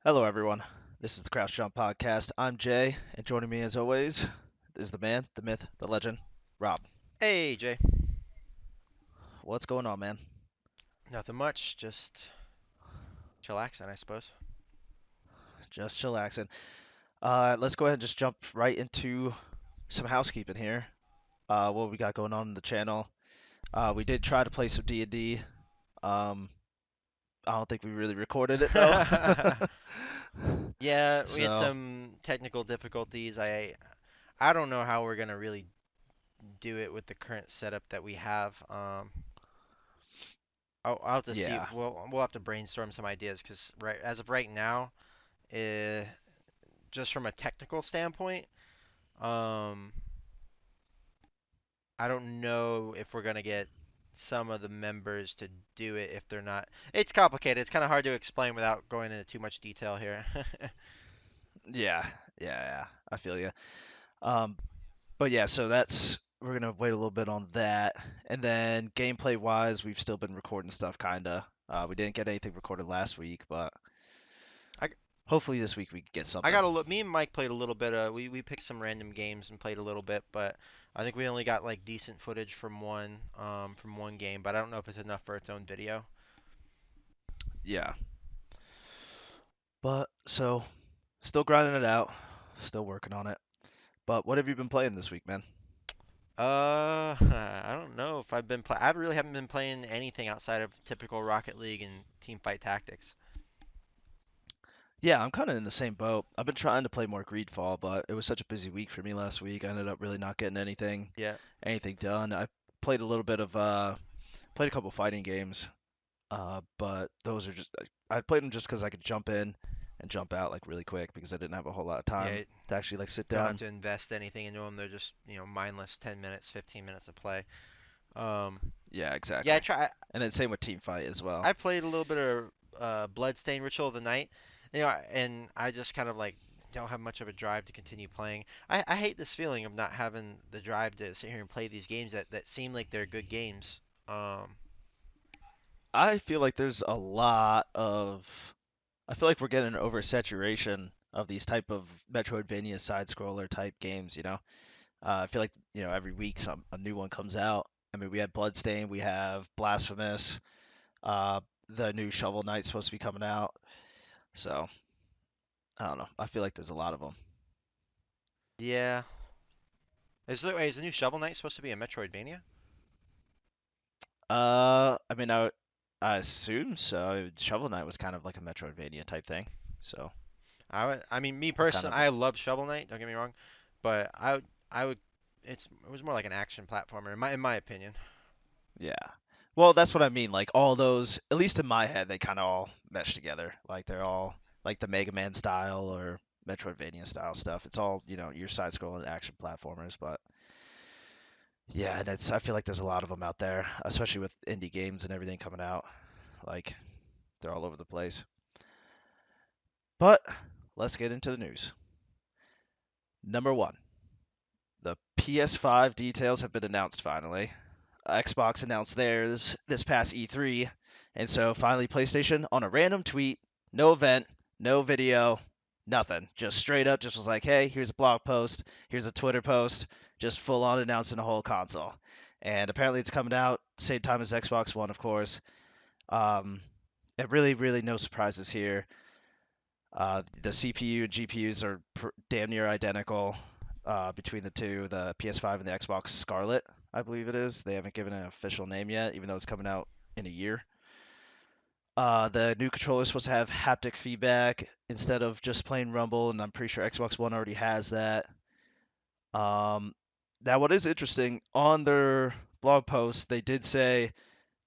Hello, everyone. This is the Crouch Jump Podcast. I'm Jay, and joining me, as always, is the man, the myth, the legend, Rob. Hey Jay, What's going on, man? nothing much, just chillaxing, I suppose. Just chillaxing. Let's go ahead and just jump right into some housekeeping here. What we got going on in the channel? We did try to play some D&D. Um, I don't think we really recorded it though. Yeah, we had So, some technical difficulties. I don't know how we're gonna really do it with the current setup that we have. I'll have to see. yeah. We'll have to brainstorm some ideas because right as of right now, uh, just from a technical standpoint, um, I don't know if we're gonna get some of the members to do it if they're not. It's complicated. It's kind of hard to explain without going into too much detail here. Yeah, yeah. I feel you. Um, But yeah, so that's we're gonna wait a little bit on that, and then gameplay wise, we've still been recording stuff kinda. We didn't get anything recorded last week, but I, hopefully this week we can get I something. got a look. Me and Mike played a little bit. We picked some random games and played a little bit, but I think we only got like decent footage from one game. But I don't know if it's enough for its own video. Yeah, but so still grinding it out, still working on it. But what have you been playing this week, man? I don't know if I've been play. I really haven't been playing anything outside of typical Rocket League and Team Fight Tactics. Yeah, I'm kind of in the same boat. I've been trying to play more Greedfall, but it was such a busy week for me last week. I ended up really not getting Yeah, anything done. I played a little bit of played a couple fighting games. But those are just I played them just because I could jump in and jump out like really quick because I didn't have a whole lot of yeah. time to actually like sit Don't have down. to invest anything into them. They're just mindless 10 minutes, 15 minutes of play. Um, Yeah, yeah, I exactly. try. And then same with team fight as well. I played a little bit of Bloodstain Ritual of the Night, and I just kind of like don't have much of a drive to continue playing. I hate this feeling of not having the drive to sit here and play these games that seem like they're good games. I feel like there's a lot of I feel like we're getting an oversaturation of these type of Metroidvania side scroller type games, you know. I feel like, every week a new one comes out. I mean, we had Bloodstain, we have Blasphemous, uh the new Shovel Knight's supposed to be coming out. So, I don't know. I feel like there's a lot of them. Yeah. Is the new Shovel Knight supposed to be a Metroidvania? I mean, I assume so. Shovel Knight was kind of like a Metroidvania type thing, so I mean, me I'm kind personally, of I love Shovel Knight. Don't get me wrong, but I would. It was more like an action platformer in my opinion. yeah. Well, that's what I mean. Like all those, at least in my head, they kind of all mesh together. Like they're all like the Mega Man style or Metroidvania style stuff. It's all your side-scrolling action platformers, but yeah, and I feel like there's a lot of them out there, especially with indie games and everything coming out. Like they're all over the place. But let's get into the news. Number one. The PS5 details have been announced finally. Xbox announced theirs this past E3, and so finally PlayStation on a random tweet, no event, no video, nothing. Just straight up just was like, "Hey, here's a blog post, here's a Twitter post, just full on announcing a whole console." And apparently it's coming out same time as Xbox One, of course. Um, and really no surprises here. The CPU and GPUs are damn near identical between the two, the PS5 and the Xbox Scarlet, I believe it is. They haven't given an official name yet, even though it's coming out in a year. The new controller is supposed to have haptic feedback instead of just plain rumble, and I'm pretty sure Xbox One already has that. Um, Now, what is interesting, on their blog post, they did say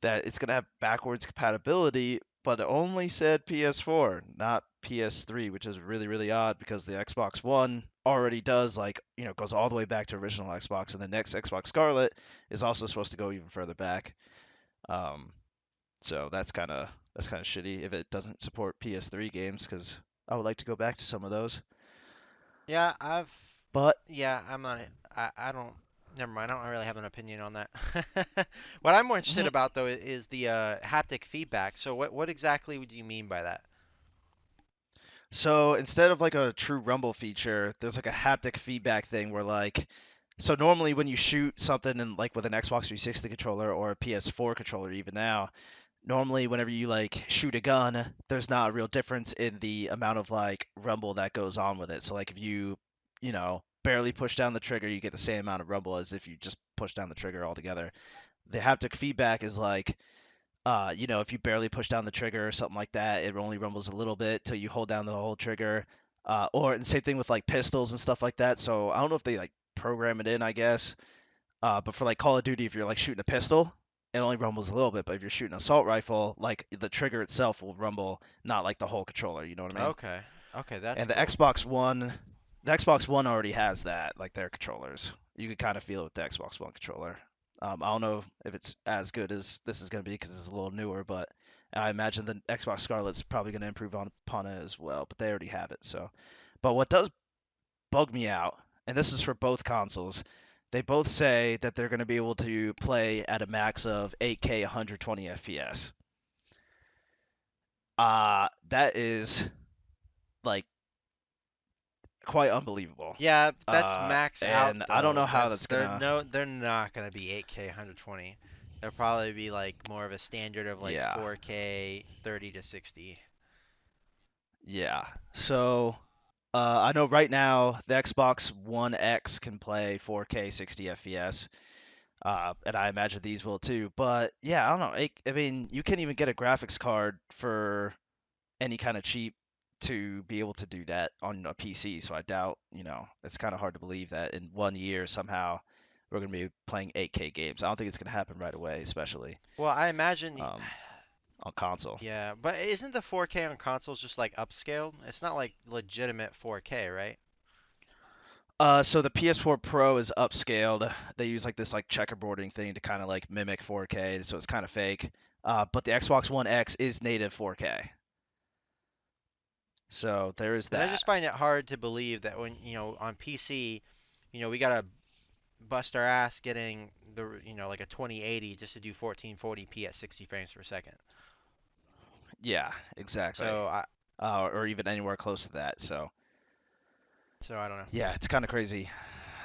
that it's going to have backwards compatibility, but it only said PS4, not PS3, which is really odd because the Xbox One already does goes all the way back to original Xbox, and the next Xbox Scarlet is also supposed to go even further back. Um, so that's kind of shitty if it doesn't support PS3 games because I would like to go back to some of those. Yeah, But yeah, I'm not. I don't. Never mind. I don't really have an opinion on that. What I'm more interested Mhm. about though is the haptic feedback. So what exactly do you mean by that? So instead of like a true rumble feature, there's like a haptic feedback thing where like, so normally when you shoot something in like with an Xbox 360 controller or a PS4 controller even now, normally whenever you like shoot a gun, there's not a real difference in the amount of like rumble that goes on with it. So like if you barely push down the trigger, you get the same amount of rumble as if you just push down the trigger altogether. The haptic feedback is like if you barely push down the trigger or something like that, it only rumbles a little bit till you hold down the whole trigger. Or and same thing with like pistols and stuff like that. So I don't know if they like program it in, I guess. But for like Call of Duty, if you're like shooting a pistol, it only rumbles a little bit. But if you're shooting an assault rifle, like the trigger itself will rumble, not like the whole controller. You know what I mean? Okay. Okay, that's And the cool. Xbox One, the Xbox One already has that, like their controllers. You can kind of feel it with the Xbox One controller. I don't know if it's as good as this is going to be because it's a little newer, but I imagine the Xbox Scarlet's probably going to improve upon it as well. But they already have it. So, but what does bug me out, and this is for both consoles, they both say that they're going to be able to play at a max of 8K 120 FPS. That is like quite unbelievable. Yeah, that's max out And I don't though. know how That's that's gonna. they're not gonna be 8K 120. They'll probably be like more of a standard of like Yeah, 4K 30 to 60. yeah. So I know right now the Xbox One X can play 4K 60 FPS, and I imagine these will too. But yeah, I don't know. I mean, you can't even get a graphics card for any kind of cheap to be able to do that on a PC. So I doubt, it's kind of hard to believe that in 1 year somehow we're gonna be playing 8K games. I don't think it's gonna happen right away, especially Well, I imagine um, on console. yeah, but isn't the 4K on consoles just like upscaled? It's not like legitimate 4K, right? So the PS4 Pro is upscaled. They use like this like checkerboarding thing to kind of like mimic 4K, so it's kind of fake. But the Xbox One X is native 4K, so there is Because I that. just find it hard to believe that when, on PC, we gotta bust our ass getting like a 2080 just to do 1440p at 60 frames per second. Yeah, exactly. So Or even anywhere close to that. So I don't know. yeah, it's kind of crazy.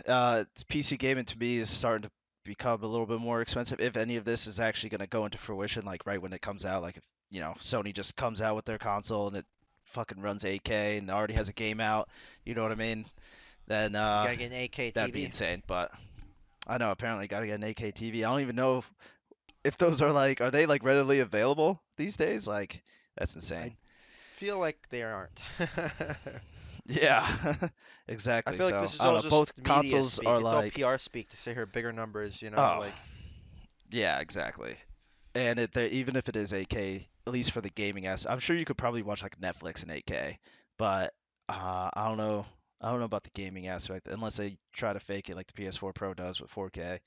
PC gaming to me is starting to become a little bit more expensive. If any of this is actually going to go into fruition, like right when it comes out, like if Sony just comes out with their console and it fucking runs 8K and already has a game out, you know what I mean? Then You gotta get an 8K that'd be TV. insane. But I know apparently got to get an 8K TV. I don't even know if those are they like readily available these days? Like that's insane. I feel like they aren't. Yeah, I exactly. feel like So this is I don't all know. just Both media consoles speak. are It's all like, PR speak to say here bigger numbers, oh, like yeah, exactly. And even if it is 8K, at least for the gaming aspect, I'm sure you could probably watch like Netflix in 8K. But I don't know. I don't know about the gaming aspect unless they try to fake it like the PS4 Pro does with 4K.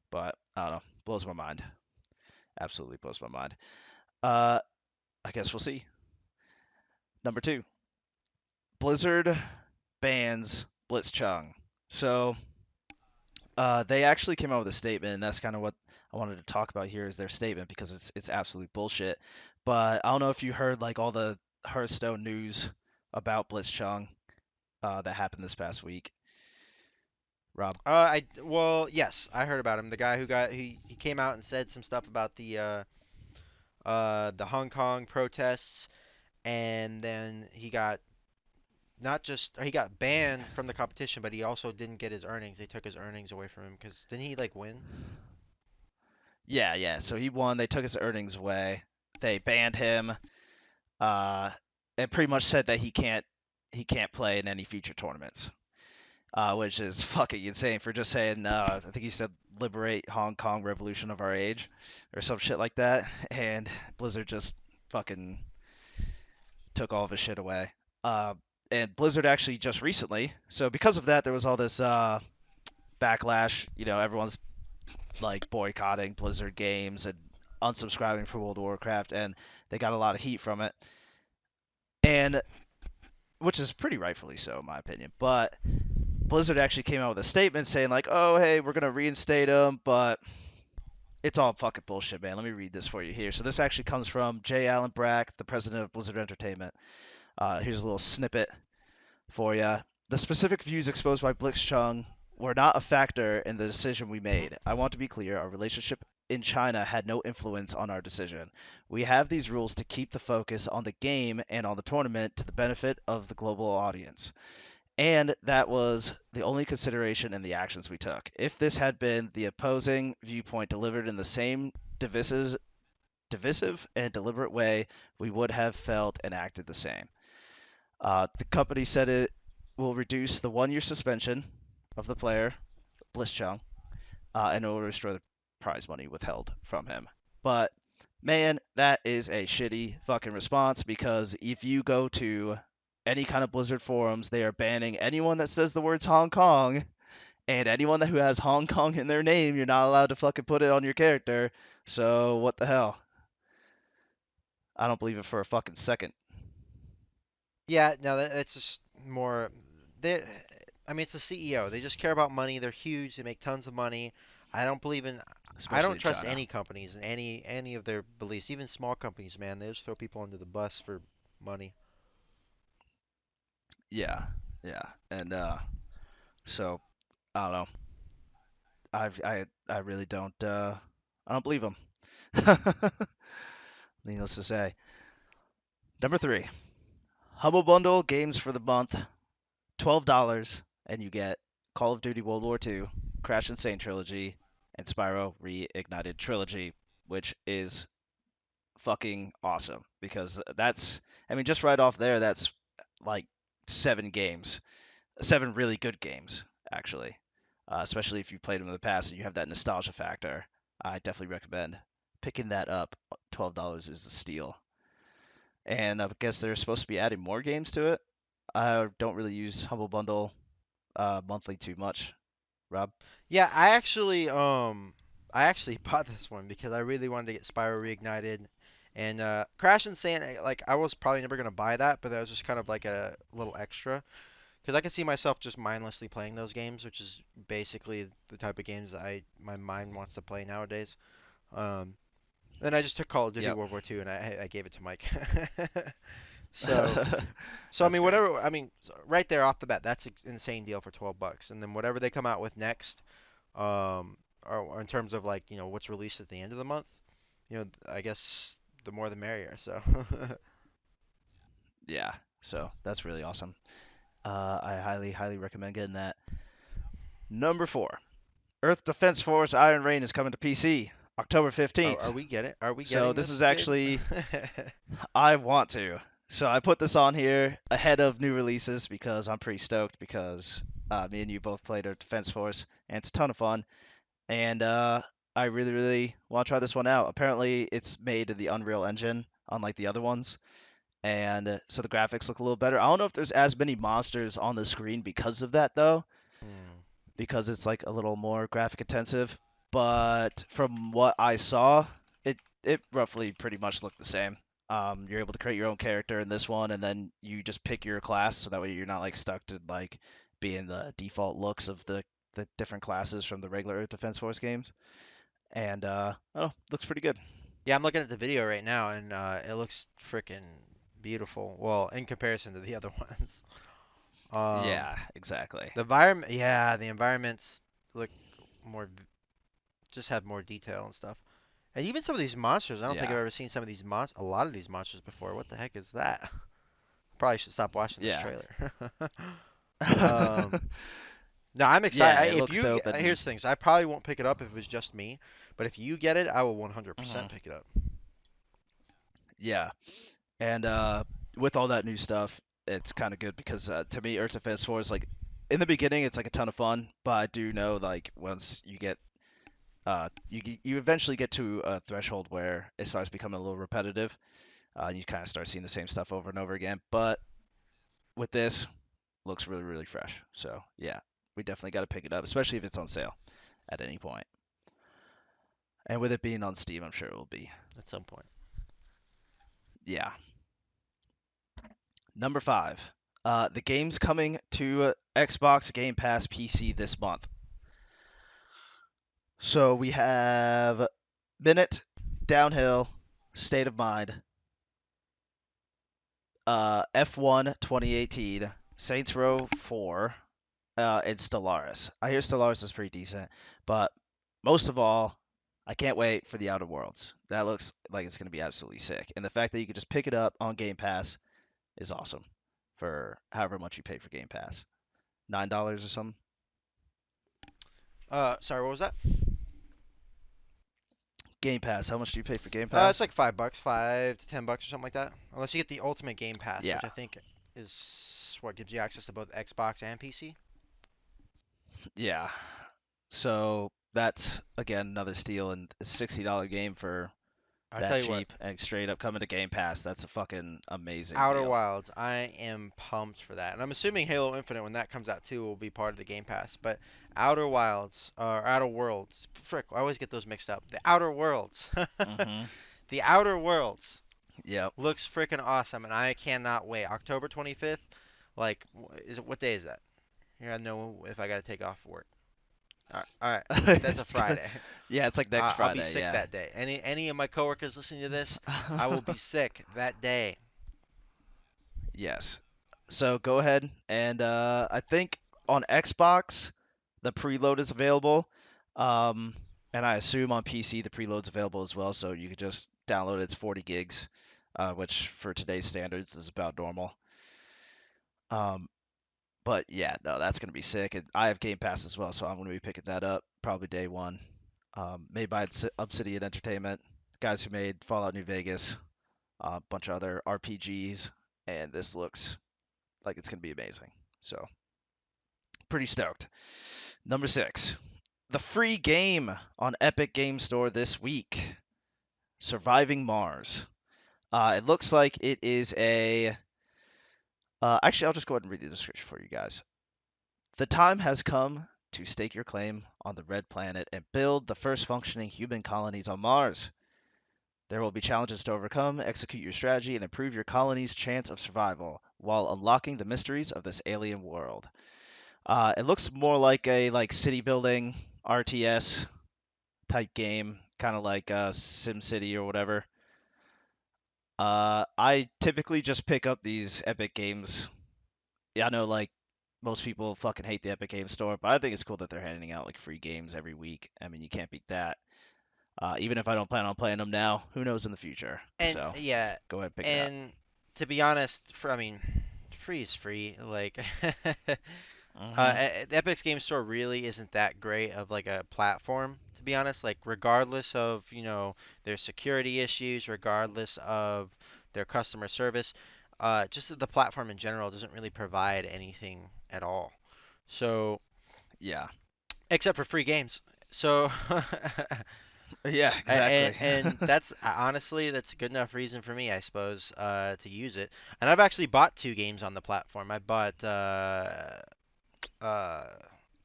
But I don't know. Blows my mind. Absolutely blows my mind. Uh, I guess we'll see. Number two, Blizzard bans Blitzchung. So they actually came out with a statement, and that's kind of what I wanted to talk about here is their statement because it's absolute bullshit. But I don't know if you heard like all the Hearthstone news about Blitzchung that happened this past week, Rob. well, yes, I heard about him. The guy who he came out and said some stuff about the Hong Kong protests, and then he got not just he got banned from the competition, but he also didn't get his earnings. They took his earnings away from him because didn't he like win? Yeah, yeah. So he won. They took his earnings away. They banned him. Uh, and pretty much said that he can't play in any future tournaments. Which is fucking insane for just saying, I think he said liberate Hong Kong revolution of our age or some shit like that. And Blizzard just fucking took all of his shit away. Uh, and Blizzard actually just recently, so because of that, there was all this backlash. Everyone's like boycotting Blizzard games and unsubscribing for World of Warcraft, and they got a lot of heat from it. And which is pretty rightfully so, in my opinion. But Blizzard actually came out with a statement saying like, "Oh, hey, we're gonna reinstate them," but it's all fucking bullshit, man. Let me read this for you here. So this actually comes from J. Allen Brack, the president of Blizzard Entertainment. Here's a little snippet for you. The specific views exposed by Blitzchung were not a factor in the decision we made. I want to be clear, our relationship in China had no influence on our decision. We have these rules to keep the focus on the game and on the tournament to the benefit of the global audience. And that was the only consideration in the actions we took. If this had been the opposing viewpoint delivered in the same divisive and deliberate way, we would have felt and acted the same. The company said it will reduce the 1 year suspension of the player, Blitzchung, and it will restore the prize money withheld from him. But man, that is a shitty fucking response because if you go to any kind of Blizzard forums, they are banning anyone that says the words Hong Kong, and anyone that who has Hong Kong in their name, you're not allowed to fucking put it on your character. So what the hell? I don't believe it for a fucking second. Yeah, no, that's just more. They, I mean, it's the CEO. They just care about money. They're huge. They make tons of money. I don't believe in. I Especially don't in trust China. any companies and any of their beliefs. Even small companies, man, they just throw people under the bus for money. Yeah, yeah, and so I don't know. I really don't. I don't believe them. Needless to say. Number three, Humble Bundle games for the month, $12, and you get Call of Duty World War II, Crash Insane Trilogy, and Spyro Reignited Trilogy, which is fucking awesome because that's, I mean, just right off there, that's like 7 games, 7 really good games, actually. Especially if you've played them in the past and you have that nostalgia factor. I definitely recommend picking that up. $12 is a steal. And I guess they're supposed to be adding more games to it. I don't really use Humble Bundle monthly too much, Rob. Yeah, I actually bought this one because I really wanted to get Spyro Reignited, and Crash and Sand. Like, I was probably never gonna buy that, but that was just kind of like a little extra. Because I can see myself just mindlessly playing those games, which is basically the type of games my mind wants to play nowadays. Um, then I just took Call of Duty Yep. World War II and I gave it to Mike. So I That's mean great. whatever I mean right there off the bat that's an insane deal for 12 bucks. And then whatever they come out with next, or in terms of like what's released at the end of the month, I guess the more the merrier. So Yeah. So that's really awesome. I highly recommend getting that. Number four, Earth Defense Force Iron Rain is coming to PC October are, 15th. are we getting are we So getting this is this kid? actually I want to. So I put this on here ahead of new releases because I'm pretty stoked because me and you both played Earth Defense Force and it's a ton of fun. And I really want to try this one out. Apparently, it's made in the Unreal Engine, unlike the other ones, and so the graphics look a little better. I don't know if there's as many monsters on the screen because of that though, Hmm. because it's like a little more graphic intensive. But from what I saw, it roughly pretty much looked the same. You're able to create your own character in this one, and then you just pick your class, so that way you're not like stuck to like being the default looks of the different classes from the regular Earth Defense Force games. And oh, looks pretty good. Yeah, I'm looking at the video right now, and it looks freaking beautiful. Well, in comparison to the other ones. Um, Yeah, exactly. the environment, yeah, the environments look more, just have more detail and stuff. And even some of these monsters, I don't think I've Yeah, ever seen a lot of these monsters before. What the heck is that? Probably should stop watching this yeah, trailer. Um, no, I'm excited. yeah. It If looks you, dope, and here's the things. I probably won't pick it up if it was just me, but if you get it, I will 100% mhm, pick it up. yeah, and with all that new stuff, it's kind of good because to me, Earth Defense Force like in the beginning, it's like a ton of fun, but I do know like once you get you eventually get to a threshold where it starts becoming a little repetitive. You kind of start seeing the same stuff over and over again. But with this, looks really fresh. So yeah, we definitely got to pick it up, especially if it's on sale at any point. And with it being on Steam, I'm sure it will be. At some point. Yeah. Number five. The game's coming to Xbox Game Pass PC this month. So we have Minute, Downhill, State of Mind, F1 2018, Saints Row 4, and Stellaris. I hear Stellaris is pretty decent, but most of all, I can't wait for the Outer Worlds. That looks like it's going to be absolutely sick. And the fact that you can just pick it up on Game Pass is awesome for however much you pay for Game Pass. $9 or something? Sorry, what was that? Game Pass. How much do you pay for Game It's Pass? like $5, $5 to $10 or something like that. Unless you get the Ultimate Game Pass, Yeah, which I think is what gives you access to both Xbox and PC. yeah. So that's again another steal and a $60 game for I tell that you what, cheap and straight up coming to Game Pass. That's a fucking amazing Outer deal. Wilds, I am pumped for that, and I'm assuming Halo Infinite when that comes out too will be part of the Game Pass. But Outer Wilds or Outer Worlds, frick, I always get those mixed up. The Outer Worlds, Mm-hmm. the Outer Worlds Yep. looks freaking awesome, and I cannot wait. October 25th, like, is it what day is that? You gotta know if I gotta take off work. All right, that's a Friday. Yeah, it's like next I'll be Friday. sick Yeah. that day. Any of my coworkers listening to this, I will be sick that day. Yes. So go ahead and I think on Xbox the preload is available. Um, and I assume on PC the preload's available as well, so you could just download it. It's 40 gigs, which for today's standards is about normal. Um, but yeah, no, that's gonna be sick. And I have Game Pass as well, so I'm gonna be picking that up probably day one. Made by Obsidian Entertainment, guys who made Fallout New Vegas, a bunch of other RPGs, and this looks like it's gonna be amazing. So pretty stoked. Number six, the free game on Epic Game Store this week, Surviving Mars. It looks like it is a. Actually, I'll just go ahead and read the description for you guys. The time has come to stake your claim on the Red Planet and build the first functioning human colonies on Mars. There will be challenges to overcome, execute your strategy, and improve your colony's chance of survival while unlocking the mysteries of this alien world. It looks more like a city building RTS type game, kind of like SimCity or whatever. I typically just pick up these Epic games. Yeah, I know most people fucking hate the Epic Game Store, but I think it's cool that they're handing out like free games every week. I mean, you can't beat that. Even if I don't plan on playing them now, who knows in the future? And So yeah, go ahead and pick it up. and to be honest, I mean, free is free. Like, Hmm. the Epic's Game Store really isn't that great of like a platform, to be honest. Like, regardless of, their security issues, regardless of their customer service, just the platform in general doesn't really provide anything at all. So, Yeah. except for free games. So, Yeah, and exactly. and that's honestly that's a good enough reason for me, I suppose, to use it. And I've actually bought two games on the platform. I bought uh,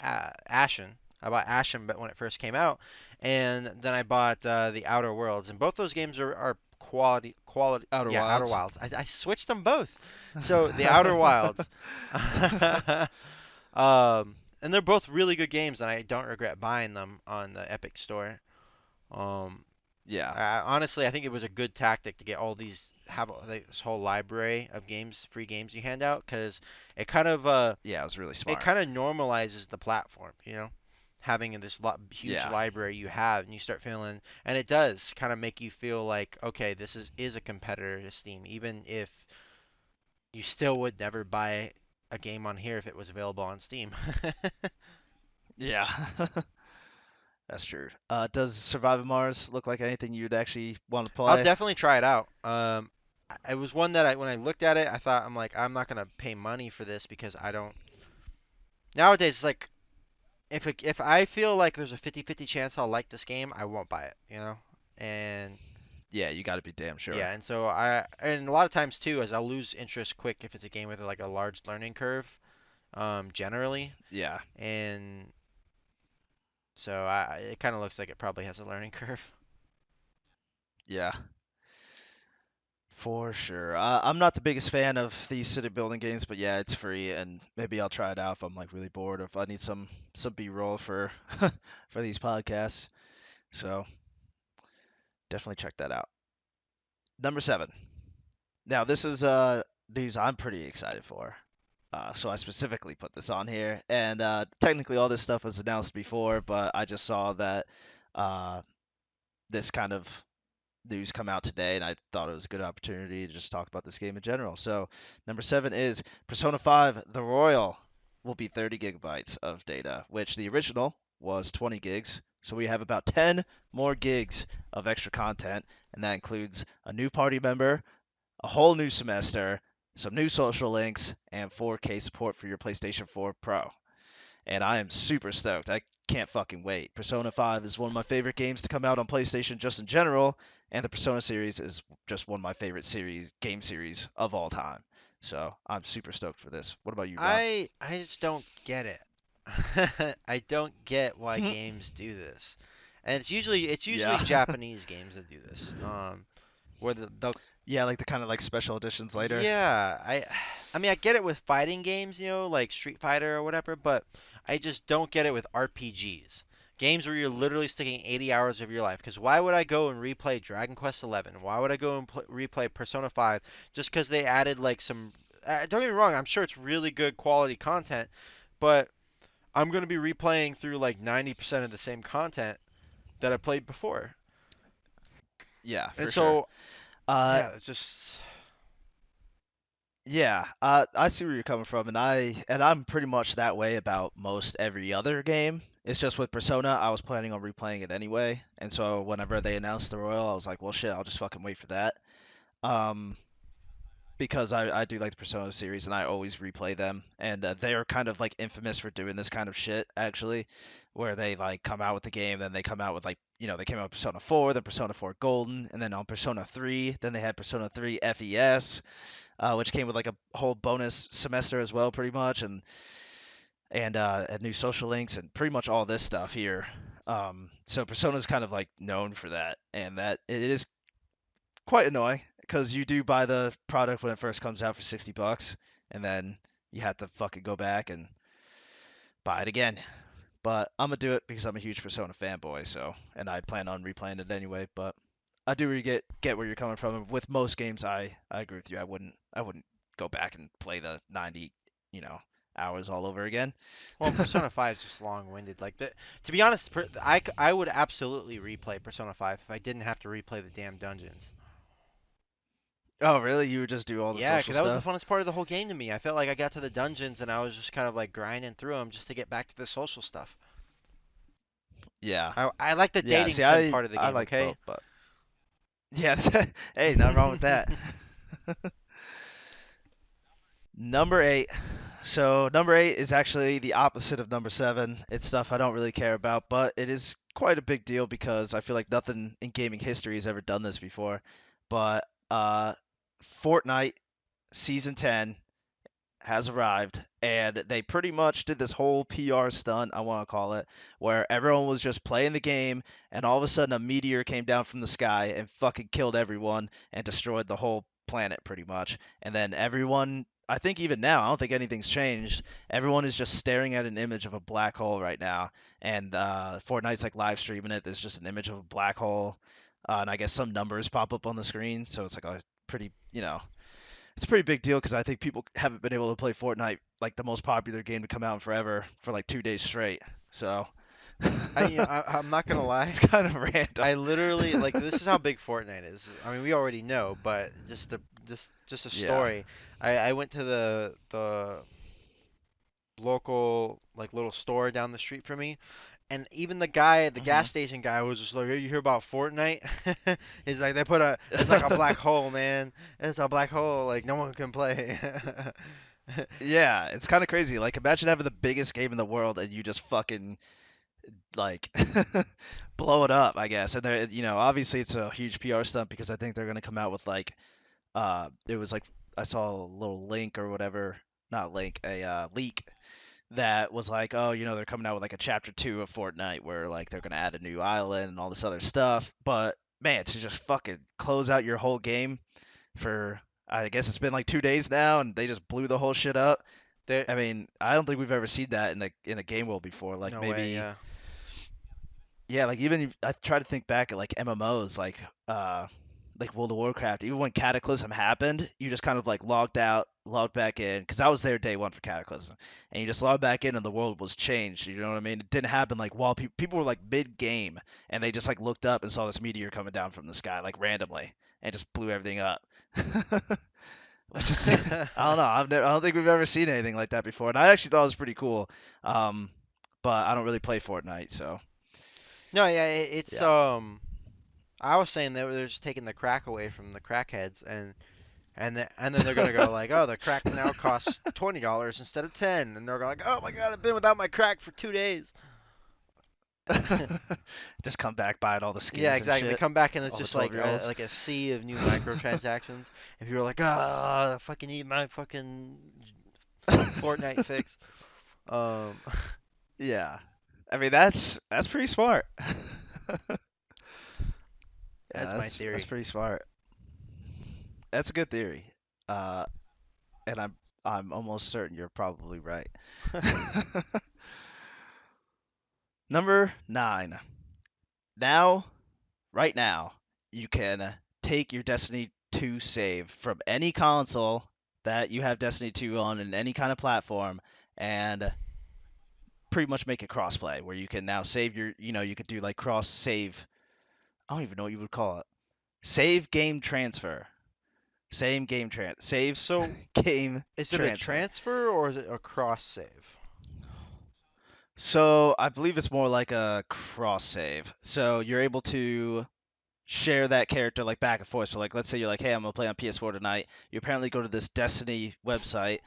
Ashen. I bought Ashen, but when it first came out, and then I bought the Outer Worlds, and both those games are quality. Outer Yeah, Outer Wilds. Wilds. I switched them both. So the Outer Wilds, and they're both really good games, and I don't regret buying them on the Epic Store. Um, Yeah. honestly, I think it was a good tactic to get all these have this whole library of games, free games you hand out, because it kind of Yeah, it was really it smart. kind of normalizes the platform, having this huge Yeah. library you have, and you start feeling, and it does kind of make you feel like, okay, this is a competitor to Steam, even if you still would never buy a game on here if it was available on Steam. Yeah. That's true. Does Surviving Mars look like anything you'd actually want to I'll play? definitely try it out. It was one that when I looked at it, I thought I'm like I'm not gonna pay money for this because I don't. Nowadays, it's like if I feel like there's a 50-50 chance I'll like this game, I won't buy it. And Yeah, you got to be damn sure. yeah, and so and a lot of times too, is I'll lose interest quick if it's a game with like a large learning curve, generally, Yeah. and so it kind of looks like it probably has a learning curve. Yeah. For sure. I'm not the biggest fan of these city building games, but yeah, it's free, and maybe I'll try it out if I'm like really bored, or if I need some B-roll for for these podcasts. So definitely check that out. Number 7. Now this is news I'm pretty excited for. So I specifically put this on here, and technically all this stuff was announced before, but I just saw that uh, this kind of news come out today, and I thought it was a good opportunity to just talk about this game in general. So, number 7 is Persona 5 The Royal will be 30 gigabytes of data, which the original was 20 gigs. So, we have about 10 more gigs of extra content, and that includes a new party member, a whole new semester, some new social links, and 4K support for your PlayStation 4 Pro, and I am super stoked. I can't fucking wait. Persona 5 is one of my favorite games to come out on PlayStation just in general, and the Persona series is just one of my favorite game series of all time. So I'm super stoked for this. What about you, Rob? I just don't get it. I don't get why games do this. And it's usually Yeah. Japanese games that do this. Where the Yeah, like the kind of like special editions later. Yeah, I mean I get it with fighting games, like Street Fighter or whatever, but I just don't get it with RPGs. Games where you're literally sticking 80 hours of your life. Because why would I go and replay Dragon Quest 11? Why would I go and replay Persona 5 just because they added like some. Don't get me wrong, I'm sure it's really good quality content, but I'm going to be replaying through like 90% of the same content that I played before. Yeah, And for sure. so, Uh, yeah, it's just. yeah, I see where you're coming from, and I'm pretty much that way about most every other game. It's just with Persona, I was planning on replaying it anyway, and so whenever they announced the Royal, I was like, well, shit, I'll just fucking wait for that. Um, because I do like the Persona series, and I always replay them, and they are kind of like infamous for doing this kind of shit, actually, where they like come out with the game, then they come out with like, they came out with Persona 4, then Persona 4 Golden, and then on Persona 3, then they had Persona 3 FES, which came with like a whole bonus semester as well, pretty much, and new social links and pretty much all this stuff here. So Persona's kind of like known for that, and that it is quite annoying because you do buy the product when it first comes out for $60, and then you have to fucking go back and buy it again. But I'm gonna do it because I'm a huge Persona fanboy, so and I plan on replaying it anyway. But I do really get where you're coming from. And with most games, I agree with you. I wouldn't go back and play the 90 you know hours all over again. Well, Persona 5 is just long-winded. To be honest, I would absolutely replay Persona 5 if I didn't have to replay the damn dungeons. Oh, really? You would just do all the Yeah, social because that was the stuff? funnest part of the whole game to me. I felt like I got to the dungeons and I was just kind of like grinding through them just to get back to the social stuff. Yeah. I like the Yeah. dating See, sim I part of the I game, like okay? both, but yeah. Hey, nothing wrong with that. Number 8. So number 8 is actually the opposite of number 7. It's stuff I don't really care about, but it is quite a big deal because I feel like nothing in gaming history has ever done this before. But Fortnite Season 10 has arrived, and they pretty much did this whole PR stunt, I want to call it, where everyone was just playing the game, and all of a sudden a meteor came down from the sky and fucking killed everyone and destroyed the whole planet pretty much. And then everyone, I think even now, I don't think anything's changed. Everyone is just staring at an image of a black hole right now, and Fortnite's like live streaming it. There's just an image of a black hole, and I guess some numbers pop up on the screen, so it's like a pretty, it's a pretty big deal because I think people haven't been able to play Fortnite, like the most popular game to come out in forever, for like 2 days straight. So I'm not gonna lie. it's kind of random. I literally like this is how big Fortnite is. I mean, we already know, but just a Yeah. story. I went to the local like little store down the street from me, and even the gas Hmm. station guy was just like, "Hey, you hear about Fortnite?" He's like, it's like a black hole, man. It's a black hole. Like no one can play. Yeah, it's kind of crazy. Like, imagine having the biggest game in the world and you just fucking like blow it up, I guess. And obviously it's a huge PR stunt because I think they're gonna come out with like, it was like I saw a little link or whatever, not link, a leak that was like, oh, they're coming out with like a chapter 2 of Fortnite where like they're gonna add a new island and all this other stuff. But man, to just fucking close out your whole game for I guess it's been like 2 days now, and they just blew the whole shit up. There, I mean, I don't think we've ever seen that in a game world before. Like no way, maybe, yeah. yeah, like even I try to think back at like MMOs, like World of Warcraft. Even when Cataclysm happened, you just kind of like logged out, logged back in, because I was there day one for Cataclysm, and you just logged back in, and the world was changed. You know what I mean? It didn't happen like while people were like mid game, and they just like looked up and saw this meteor coming down from the sky like randomly, and just blew everything up. Which is I don't know. I don't think we've ever seen anything like that before, and I actually thought it was pretty cool. Um, but I don't really play Fortnite, so No, yeah, it's yeah. I was saying they're just taking the crack away from the crackheads, and then they're gonna go like, oh, the crack now costs $20 instead of 10, and they're like, oh my god, I've been without my crack for 2 days. Just come back buying all the Yeah, skins and exactly. They shit. come back and it's All the just 12 like year olds. like a sea of new microtransactions. If you're like, ah, I fucking need my fucking Fortnite fix. Um, Yeah. I mean that's pretty smart. Yeah, that's my that's theory. pretty smart. That's a good theory. Uh, and I'm almost certain you're probably right. Number 9. Now, right now, you can take your Destiny 2 save from any console that you have Destiny 2 on in any kind of platform and pretty much make it crossplay where you can now save you could do like cross save. I don't even know what you would call it. Save game transfer. Save So, game is it a transfer. transfer or is it a cross save? So I believe it's more like a cross save. So you're able to share that character like back and forth. So like let's say you're like, hey, I'm gonna play on PS4 tonight. You apparently go to this Destiny website,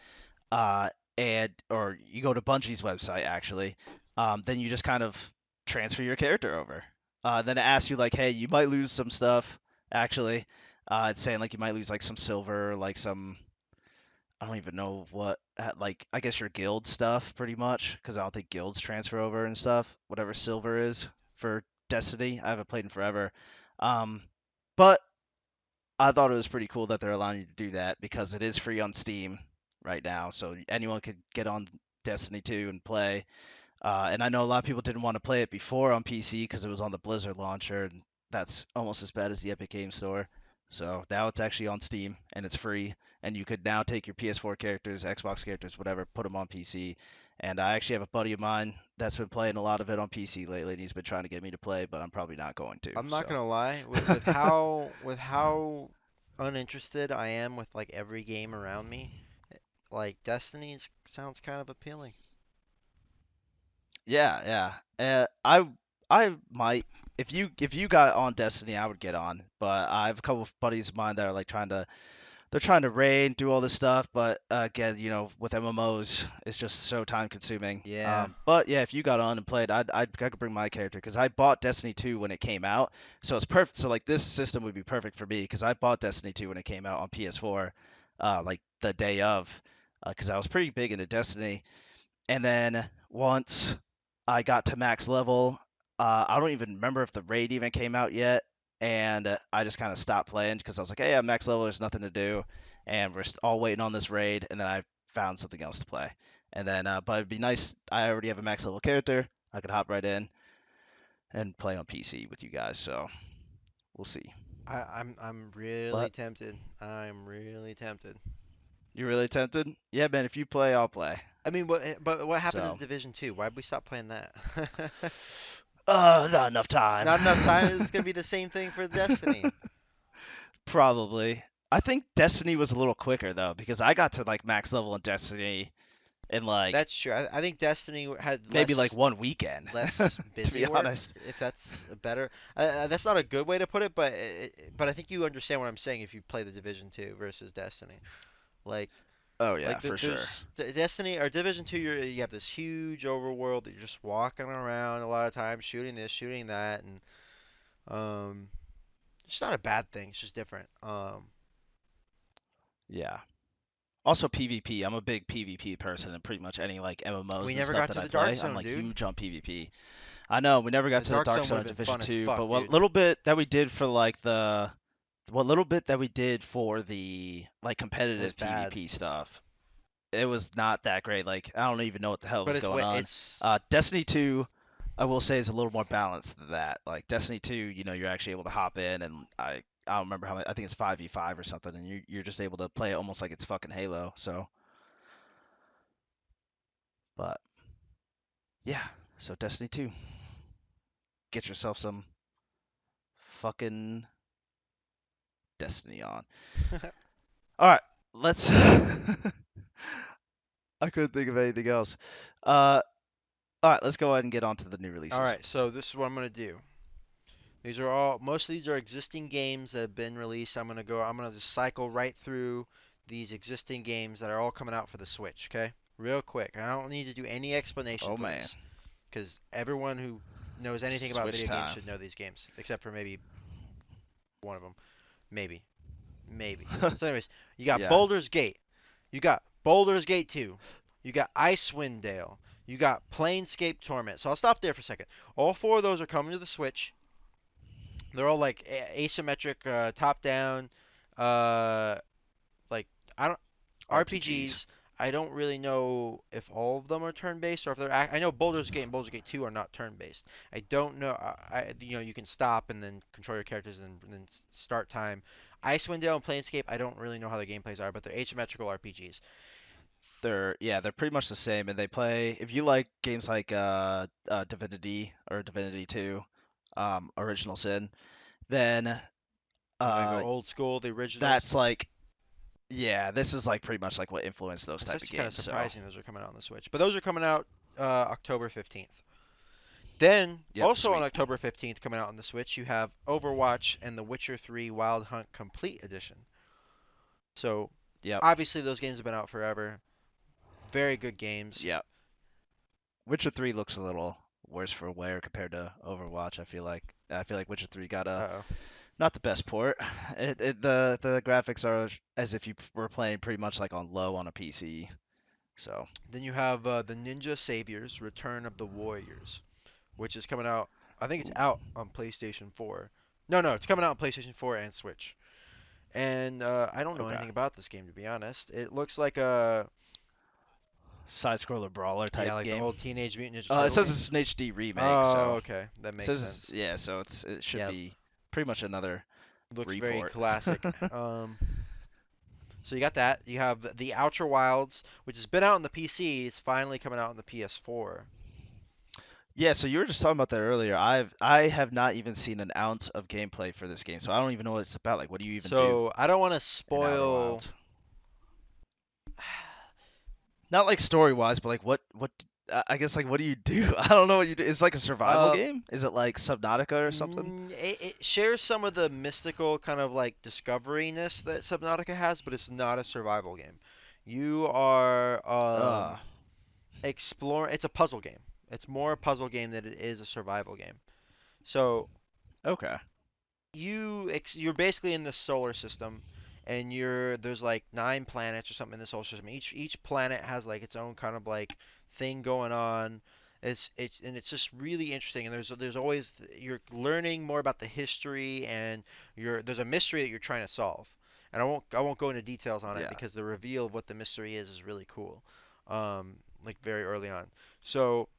uh, and or you go to Bungie's website actually. Then you just kind of transfer your character over. Then it asks you like, hey, you might lose some stuff. Actually, it's saying like you might lose like some silver, like some I don't even know what like I guess your guild stuff pretty much because I don't think guilds transfer over and stuff. Whatever silver is for Destiny, I haven't played in forever. Um, but I thought it was pretty cool that they're allowing you to do that because it is free on Steam right now, so anyone could get on Destiny 2 and play. And I know a lot of people didn't want to play it before on PC because it was on the Blizzard launcher, and that's almost as bad as the Epic Game Store. So now it's actually on Steam and it's free, and you could now take your PS4 characters, Xbox characters, whatever, put them on PC. And I actually have a buddy of mine that's been playing a lot of it on PC lately, and he's been trying to get me to play, but I'm probably not going to. I'm not So, gonna lie, with how uninterested I am with like every game around me, like Destiny's sounds kind of appealing. yeah, yeah. I might if you got on Destiny, I would get on, but I have a couple of buddies of mine that are like they're trying to raid, do all this stuff, but again, with MMOs, it's just so time consuming. Yeah, But yeah, if you got on and played, I could bring my character because I bought Destiny 2 when it came out, so it's perfect. So like this system would be perfect for me because I bought Destiny 2 when it came out on PS4, like the day of, because I was pretty big into Destiny. And then once I got to max level, I don't even remember if the raid even came out yet. And I just kind of stopped playing because I was like, hey, I'm max level, there's nothing to do. And we're all waiting on this raid. And then I found something else to play. And then, but it'd be nice. I already have a max level character. I could hop right in and play on PC with you guys. So we'll see. I'm really But tempted. I'm really tempted. you're really tempted? Yeah, man, if you play, I'll play. I mean, but what happened to So, the Division 2? Why'd we stop playing that? not enough time. Not enough time. It's gonna be the same thing for Destiny. Probably. I think Destiny was a little quicker though, because I got to like max level in Destiny in like That's true. I think Destiny had maybe like less one weekend, to busy be work, honest. if that's a better. That's not a good way to put it, but I think you understand what I'm saying if you play the Division 2 versus Destiny. Like Oh yeah, like for sure. there's Destiny or Division 2, you have this huge overworld that you're just walking around a lot of times, shooting this, shooting that, and um, it's not a bad thing. It's just different. Yeah. Also PvP. I'm a big PvP person in pretty much any like We MMOs and never stuff got that to I the Dark play. I'm Zone, like dude. huge on PvP. I know we never got The to the Dark Dark Zone would Zone have in been Division fun as 2, but fuck, what dude. little bit that we did for like what little bit that we did for the like It was competitive bad, PvP stuff, it was not that great. Like I don't even know what the hell but was it's going way on. it's Destiny 2, I will say, is a little more balanced than that. Like Destiny 2, you're actually able to hop in, and I don't remember how many. I think it's 5v5 or something, and you're just able to play it almost like it's fucking Halo. So, but yeah, so Destiny 2, get yourself some fucking Destiny on. All right, let's. I couldn't think of anything else. Uh, all right, let's go ahead and get on to the new all releases. right. So this is what I'm gonna do. Most of these are existing games that have been released. I'm gonna just cycle right through these existing games that are all coming out for the Switch. Okay, real quick. I don't need to do any explanation Oh for man, these because everyone who knows anything about Switch video games time. should know these games, except for maybe one of them. Maybe, maybe. So, anyways, you got Yeah, Baldur's Gate. You got Baldur's Gate 2. You got Icewind Dale. You got Planescape Torment. So I'll stop there for a second. All four of those are coming to the Switch. They're all like asymmetric, top-down, uh, like I don't RPGs. RPGs. I don't really know if all of them are turn-based or if they're. I know Baldur's Gate and Baldur's Gate 2 are not turn-based. I don't know. You can stop and then control your characters and then start time. Icewind Dale and Planescape, I don't really know how their gameplays are, but they're asymmetrical RPGs. They're pretty much the same, and they play. If you like games like Divinity or Divinity 2, Original Sin, then You want to go uh, old school, the originals? that's like yeah, this is like pretty much like what influenced those It's type of actually kind of games. So surprising those are coming out on the Switch, but those are coming out October 15th. Then, yep, also on sweet. October 15th, coming out on the Switch, you have Overwatch and The Witcher 3 Wild Hunt Complete Edition. So, Yep, obviously, those games have been out forever. Very good games. yep. Witcher 3 looks a little worse for wear compared to Overwatch. I feel like Witcher 3 got a Uh-oh. not the best port. The graphics are as if you were playing pretty much like on low on a PC. So Then you have The Ninja Saviors Return of the Warriors, which is coming out. I think it's ooh, out on PlayStation 4. No, no, it's coming out on PlayStation 4 and Switch. And I don't know okay. anything about this game to be honest. It looks like a Side scroller brawler yeah, type like the game. old Teenage Mutant Ninja It Turtle says game. it's an HD remake, Oh, so okay, that it makes says sense. yeah, so it should Yeah, be pretty much another looks very report. classic. So you got that. You have the Outer Wilds, which has been out on the PC. It's finally coming out on the PS4. Yeah, so you were just talking about that earlier. I have not even seen an ounce of gameplay for this game, so I don't even know what it's about. Like, what do you even do So I don't want to in Outer spoil. Wilds? Not like story wise, but like I guess like what do you do? I don't know what you do. It's like a survival Uh, game. Is it like Subnautica or something? it shares some of the mystical kind of like discoveriness that Subnautica has, but it's not a survival game. You are Uh, explore. It's a puzzle game. It's more a puzzle game than it is a survival game. So okay. you're basically in the solar system, and there's like 9 planets or something in the solar system. Each planet has like its own kind of like thing going on. It's just really interesting, and there's always you're learning more about the history, and there's a mystery that you're trying to solve. And I won't go into details on it Yeah. because the reveal of what the mystery is really cool, like very early on. So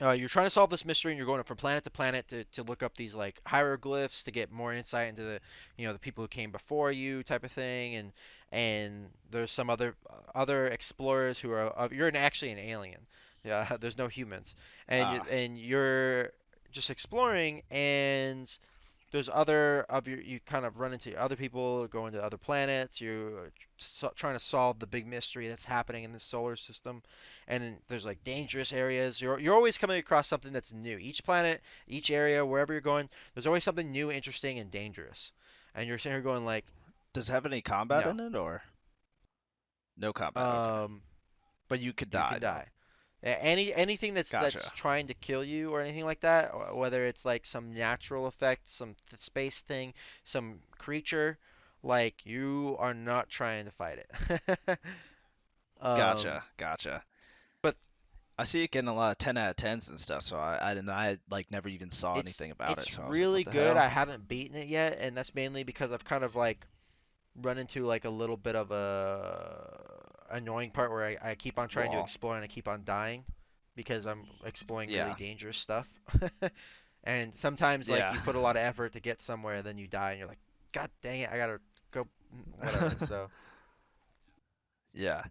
you're trying to solve this mystery and you're going from planet to planet to look up these like hieroglyphs to get more insight into the people who came before you type of thing, and there's some other explorers who are you're actually an alien. Yeah, there's no humans, Ah, and you're just exploring, and there's other of you kind of run into other people going to other planets. You're trying to solve the big mystery that's happening in the solar system, and there's like dangerous areas. You're always coming across something that's new. Each planet, each area, wherever you're going, there's always something new, interesting, and dangerous. And you're sitting here going like, does it have any combat no, in it or no combat? Okay. um, But you could you die can though. die. Anything that's Gotcha. trying to kill you or anything like that, whether it's like some natural effect, some space thing, some creature, like you are not trying to fight it. um, Gotcha. Gotcha. but I see it getting a lot of 10 out of 10s and stuff, so I like never even saw It's anything about it, it's so I was like, what really the good. I hell? haven't beaten it yet, and that's mainly because I've kind of like run into like a little bit of a annoying part where I keep on trying to Wall. explore and I keep on dying because I'm exploring really Yeah. dangerous stuff. And sometimes like Yeah. you put a lot of effort to get somewhere and then you die and you're like, God dang it, I gotta go whatever. So Yeah.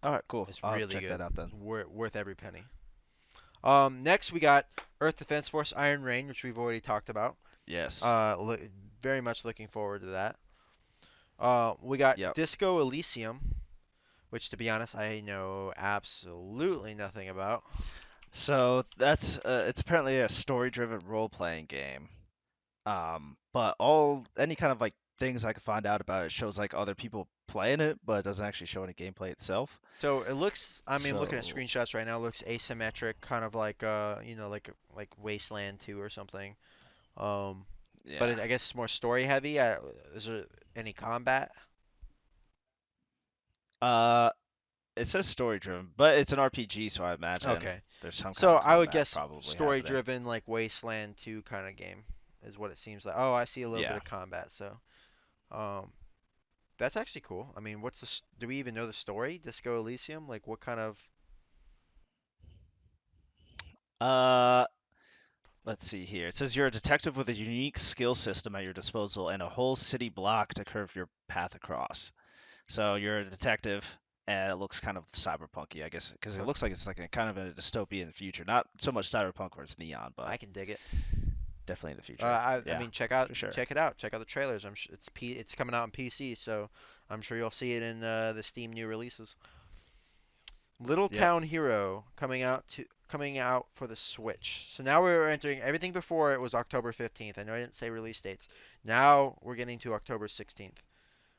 All right, cool. it's I'll have to really check that good. out then. Worth every penny. Next we got Earth Defense Force Iron Rain, which we've already talked about. Yes. Uh, very much looking forward to that. We got Yep. Disco Elysium, which to be honest, I know absolutely nothing about. So that's it's apparently a story-driven role-playing game. But all any kind of like things I could find out about it shows like other people playing it, but it doesn't actually show any gameplay itself. So it looks, I mean, looking at So screenshots right now, it looks asymmetric, kind of like like Wasteland 2 or something. Um, but yeah. I guess it's more story heavy. Is there any combat? Uh, it says story-driven, but it's an RPG, so I imagine Okay. there's some kind So of I would combat guess probably story happening. driven like Wasteland 2 kind of game is what it seems like. Oh, I see a little bit Yeah. of combat. So, um, that's actually cool. I mean, do we even know the story? Disco Elysium? Like what kind of Uh, let's see here. It says you're a detective with a unique skill system at your disposal and a whole city block to curve your path across. So you're a detective, and it looks kind of cyberpunky, I guess, because it huh, looks like it's like a kind of a dystopian future. Not so much cyberpunk where it's neon, but I can dig it. definitely in the future. I Yeah, mean, for sure. check it out. Check out the trailers. It's coming out on PC, so I'm sure you'll see it in the Steam new releases. Little Yep. Town Hero coming out for the Switch. So now we're entering everything before it was October 15th. I know I didn't say release dates. Now we're getting to October 16th.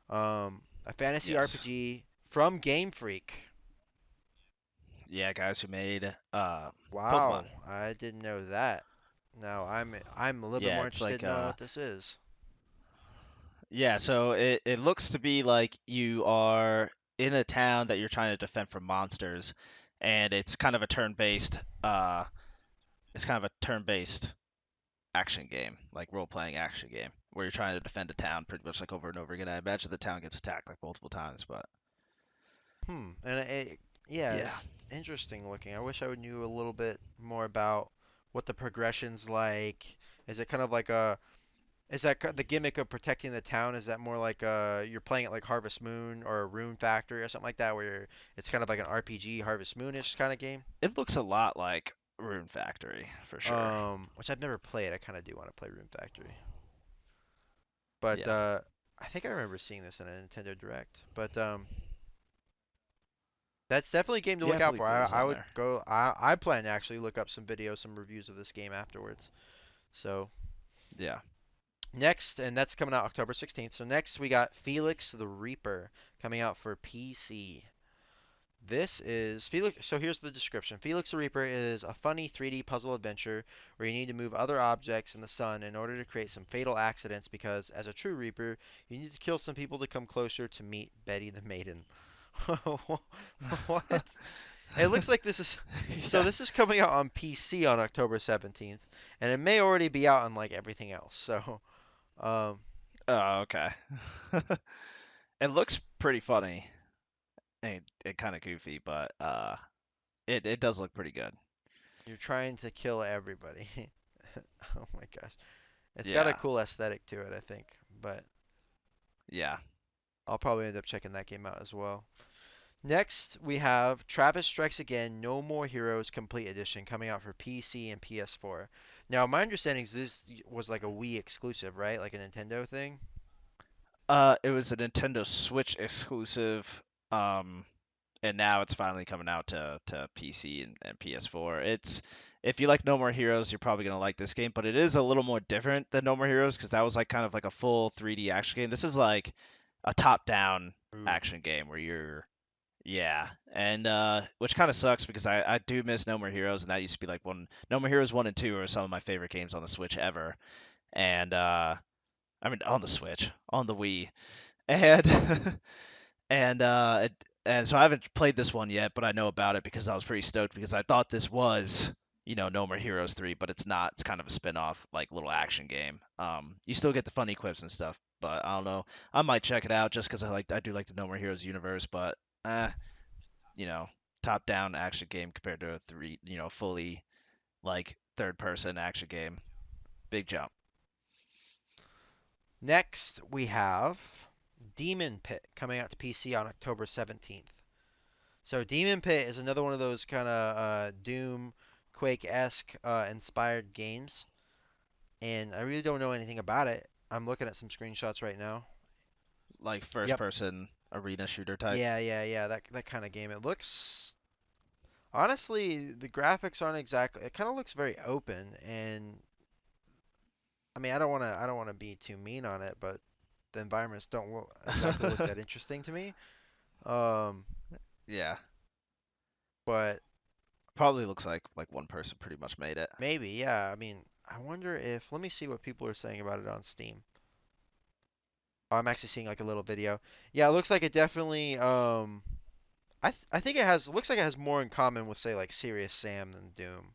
A fantasy Yes. RPG from Game Freak. Yeah, guys who made Pokemon. Wow, I didn't know that. Now I'm a little bit Yeah, more it's interested like in knowing what this is. yeah, so it looks to be like you are in a town that you're trying to defend from monsters, and it's kind of a turn-based it's kind of a turn-based action game, like role-playing action game, where you're trying to defend a town pretty much like over and over again. I imagine the town gets attacked like multiple times, but And yeah, yeah. it's interesting looking. I wish I knew a little bit more about what the progression's like. Is it kind of like a Is that the gimmick of protecting the town? Is that more like you're playing it like Harvest Moon or Rune Factory or something like that, where it's kind of like an RPG Harvest Moonish kind of game? It looks a lot like Rune Factory for sure. Which I've never played. I kind of do want to play Rune Factory, but Yeah. I think I remember seeing this in a Nintendo Direct. But that's definitely a game to Yeah, look I out for. believe it was I on would there. go. I plan to actually look up some videos, some reviews of this game afterwards. So Yeah. next, and that's coming out October 16th. So next we got Felix the Reaper coming out for PC. This is Felix. So here's the description. Felix the Reaper is a funny 3D puzzle adventure where you need to move other objects in the sun in order to create some fatal accidents because, as a true Reaper, you need to kill some people to come closer to meet Betty the Maiden. What? It looks like this is. So Yeah. this is coming out on PC on October 17th, and it may already be out on like everything else. So, um, Oh, okay. It looks pretty funny and kind of goofy, but it does look pretty good. you're trying to kill everybody. Oh my gosh. It's got a Yeah. cool aesthetic to it, I think, but Yeah. I'll probably end up checking that game out as well. Next, we have Travis Strikes Again No More Heroes Complete Edition coming out for PC and PS4. Now, my understanding is this was like a Wii exclusive, right? Like a Nintendo thing? It was a Nintendo Switch exclusive, um, and now it's finally coming out to PC and PS4. It's if you like No More Heroes, you're probably gonna like this game, but it is a little more different than No More Heroes because that was like kind of like a full 3D action game. This is like a top-down Ooh. action game where you're yeah, and which kind of sucks because I do miss No More Heroes, and that used to be like one No More Heroes 1 and 2 are some of my favorite games on the Switch ever, and I mean on the Switch on the Wii, and and And so I haven't played this one yet, but I know about it because I was pretty stoked because I thought this was, No More Heroes 3, but it's not. It's kind of a spin-off, like little action game. You still get the funny quips and stuff, but I don't know. I might check it out just because I do like the No More Heroes universe, but eh, you know, top-down action game compared to a fully like third-person action game. Big jump. Next, we have Demon Pit coming out to PC on October 17th. So Demon Pit is another one of those kind of Doom, Quake-esque inspired games, and I really don't know anything about it. I'm looking at some screenshots right now. Like Yep. first-person arena shooter type. Yeah. That kind of game. It looks honestly, the graphics aren't exactly. It kind of looks very open, and I mean, I don't wanna be too mean on it, but the environments don't exactly look that interesting to me. Um, Yeah, but probably looks like one person pretty much made it. maybe, yeah. I mean, I wonder if. Let me see what people are saying about it on Steam. Oh, I'm actually seeing like a little video. Yeah, it looks like it definitely. I think it has. Looks like it has more in common with say like Serious Sam than Doom,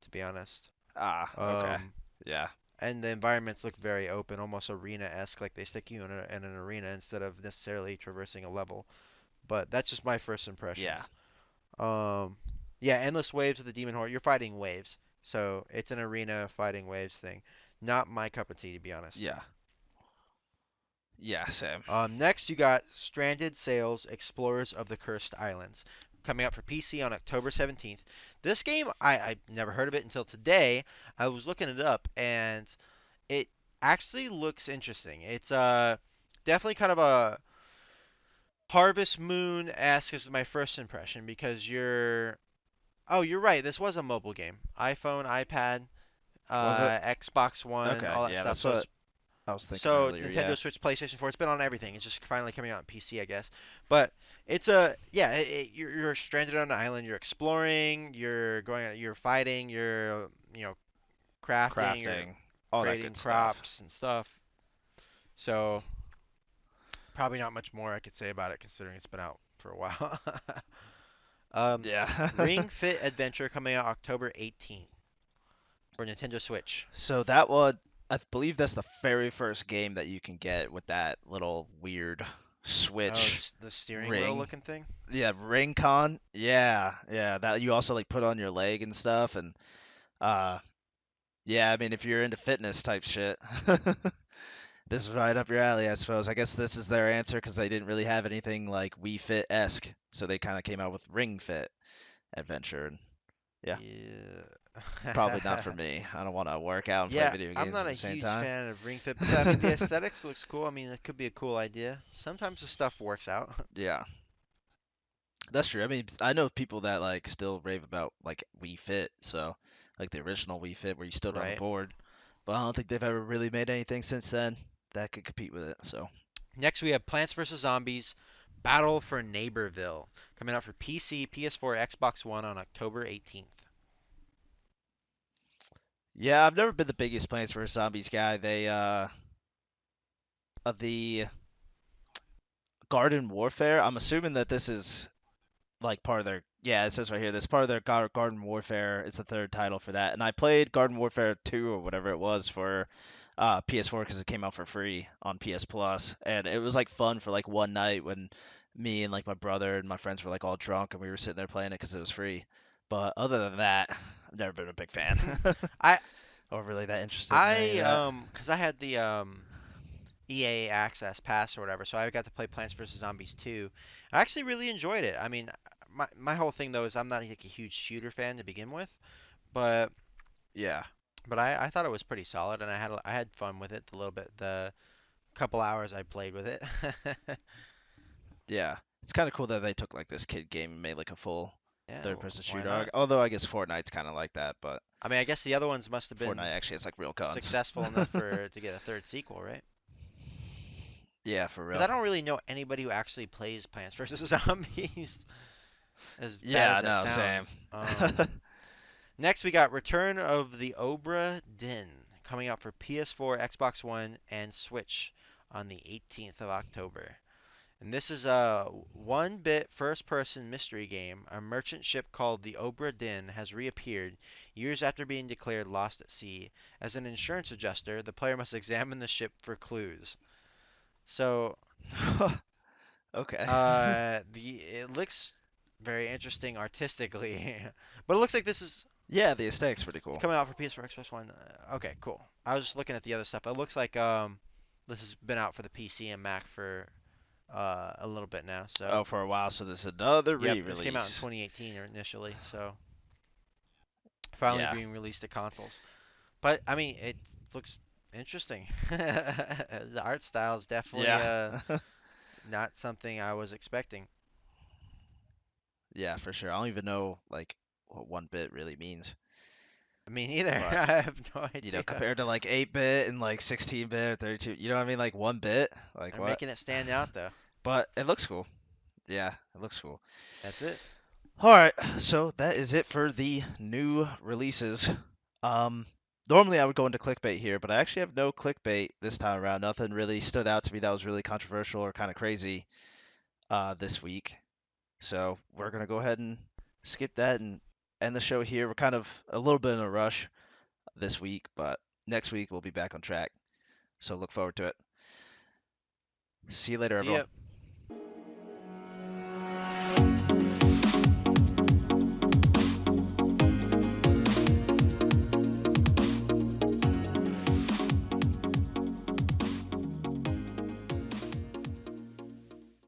to be honest. Ah, okay. Um, Yeah, and the environments look very open, almost arena-esque, like they stick you in an arena instead of necessarily traversing a level. But that's just my first yeah, impressions. Um, yeah, endless waves of the demon horde. You're fighting waves, so it's an arena fighting waves thing. Not my cup of tea, to be honest. yeah, yeah, same. Next, you got Stranded Sails Explorers of the Cursed Islands coming out for PC on October 17th. This game, I never heard of it until today. I was looking it up, and it actually looks interesting. It's definitely kind of a Harvest Moon-esque is my first impression because you're oh, you're right. This was a mobile game. iPhone, iPad, Was it? Xbox One, Okay, all that yeah, stuff. that's So what it's I was thinking so earlier. Nintendo Yeah, Switch, PlayStation 4, it's been on everything. It's just finally coming out on PC, I guess. But it's you're stranded on an island. You're exploring. You're fighting. You're crafting. You're crafting, all that creating good stuff. crops and stuff. So probably not much more I could say about it considering it's been out for a while. um, Yeah. Ring Fit Adventure coming out October 18th for Nintendo Switch. So that one, I believe that's the very first game that you can get with that little weird Oh, Switch the steering wheel ring. looking thing. Yeah, ring con. Yeah, yeah. That you also like put on your leg and stuff, and uh, yeah. I mean, if you're into fitness type shit, this is right up your alley, I suppose. I guess this is their answer because they didn't really have anything like Wii Fit-esque, so they kind of came out with Ring Fit Adventure. And yeah, probably not for Yeah. me. I don't want to work out and play Yeah, video I'm games not at a the same huge time. fan of Ring Fit, but I mean the aesthetics looks cool. I mean it could be a cool idea. Sometimes the stuff works out. Yeah, that's true. I mean, I know people that like still rave about like Wii Fit, so like the original Wii Fit where you stood on a Right. board, but I don't think they've ever really made anything since then that could compete with it. So Next we have Plants vs Zombies Battle for Neighborville coming out for PC, PS4, Xbox One on October 18th. yeah, I've never been the biggest Plants vs Zombies guy. They the Garden Warfare. I'm assuming that this is like part of their yeah, it says right here this part of their Garden Warfare. It's the third title for that, and I played Garden Warfare 2 or whatever it was for PS4 because it came out for free on PS Plus, and it was like fun for like one night when me and like my brother and my friends were like all drunk and we were sitting there playing it because it was free. But other than that, I've never been a big fan I or really that interested in any I of that. cuz I had the EA Access Pass or whatever, so I got to play Plants vs Zombies 2. I actually really enjoyed it. I mean, my whole thing though is I'm not like a huge shooter fan to begin with, but Yeah, I thought it was pretty solid, and I had fun with it the little bit the couple hours I played with it. yeah. It's kind of cool that they took like this kid game and made like a full Yeah, third-person why shooter. not? Although I guess Fortnite's kind of like that, but I mean, I guess the other ones must have been Fortnite actually has like real guns. successful enough for to get a third sequel, right? Yeah, for Because I real. don't really know anybody who actually plays Plants vs Zombies, as bad as Yeah, that no, same. sounds. Next, we got Return of the Obra Dinn coming out for PS4, Xbox One, and Switch on the 18th of October. And this is a one-bit first-person mystery game. A merchant ship called the Obra Dinn has reappeared years after being declared lost at sea. As an insurance adjuster, the player must examine the ship for clues. So, Okay. the it looks very interesting artistically, but it looks like this is Yeah, the aesthetic's pretty cool. coming out for PS4, Xbox One. Okay, cool. I was just looking at the other stuff. It looks like this has been out for the PC and Mac for a little bit now. So Oh, for a while, so this is another yep, this came out in re-release. 2018 initially. So finally Yeah. being released to consoles. But I mean, it looks interesting. The art style is definitely Yeah. not something I was expecting. Yeah, for sure. I don't even know like what one bit really means, Me neither. but I have no idea. compared to like 8-bit and like 16-bit or 32, you know what I mean? Like one bit, like They're what? making it stand out though. But it looks cool. Yeah, it looks cool. That's it. All right, so that is it for the new releases. Um, Normally I would go into clickbait here, but I actually have no clickbait this time around. Nothing really stood out to me that was really controversial or kind of crazy this week. So we're gonna go ahead and skip that and end the show here. We're kind of a little bit in a rush this week, but next week we'll be back on track. So look forward to it. See you later, See everyone. ya.